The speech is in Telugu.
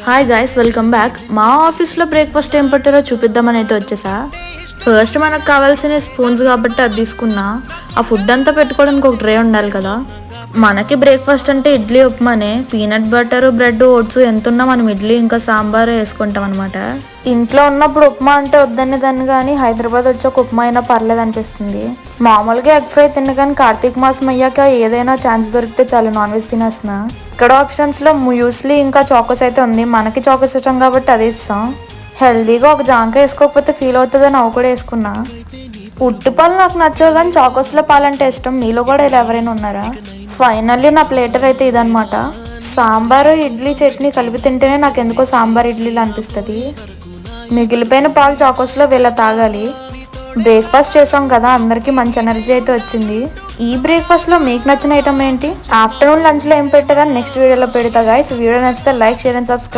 Hi guys, welcome back. మా ఆఫీస్లో బ్రేక్ఫాస్ట్ ఏం పెట్టారో చూపిద్దామని అయితే వచ్చేసా. ఫస్ట్ మనకు కావాల్సిన స్పూన్స్ కాబట్టి అది తీసుకున్నా. ఆ ఫుడ్ అంతా పెట్టుకోవడానికి ఒక ట్రే ఉండాలి కదా. మనకి బ్రేక్ఫాస్ట్ అంటే ఇడ్లీ ఉప్మానే. పీనట్ బటర్, బ్రెడ్, ఓట్స్ ఎంతున్నా మనం ఇడ్లీ ఇంకా సాంబార్ వేసుకుంటాం అనమాట. ఇంట్లో ఉన్నప్పుడు ఉప్మా అంటే వద్దని దాన్ని, కానీ హైదరాబాద్ వచ్చి ఒక ఉప్మా అయినా పర్లేదు అనిపిస్తుంది. మామూలుగా ఎగ్ ఫ్రై తిన్న కానీ కార్తీక మాసం అయ్యాక ఏదైనా ఛాన్స్ దొరికితే చాలు నాన్ వెజ్ తినేస్తున్నా. ఇక్కడ ఆప్షన్స్లో మ్యూస్లీ ఇంకా చాకోస్ అయితే ఉంది. మనకి చాకోస్ ఇష్టం కాబట్టి అదే ఇస్తాం. హెల్దీగా ఒక జాంకాయ వేసుకోకపోతే ఫీల్ అవుతుందని అవి కూడా వేసుకున్నా. ఉట్టి పాలు నాకు నచ్చవు కానీ చాకోస్లో పాలంటే ఇష్టం. మీలో కూడా ఇలా ఎవరైనా ఉన్నారా? ఫైనల్లీ నా ప్లేటర్ అయితే ఇదనమాట. సాంబారు, ఇడ్లీ, చట్నీ కలిపి తింటేనే నాకు ఎందుకో సాంబార్ ఇడ్లీలు అనిపిస్తుంది. మిగిలిపోయిన పాలు చాకోస్లో వీళ్ళ తాగాలి. బ్రేక్ఫాస్ట్ చేసాం కదా, అందరికీ మంచి ఎనర్జీ అయితే వచ్చింది. ఈ బ్రేక్ఫాస్ట్లో మీకు నచ్చిన ఐటమ్ ఏంటి? ఆఫ్టర్నూన్ లంచ్లో ఏం పెట్టారని నెక్స్ట్ వీడియోలో పెడతా గైస్. వీడియో నచ్చితే లైక్, షేర్ అండ్ సబ్స్క్రైబ్.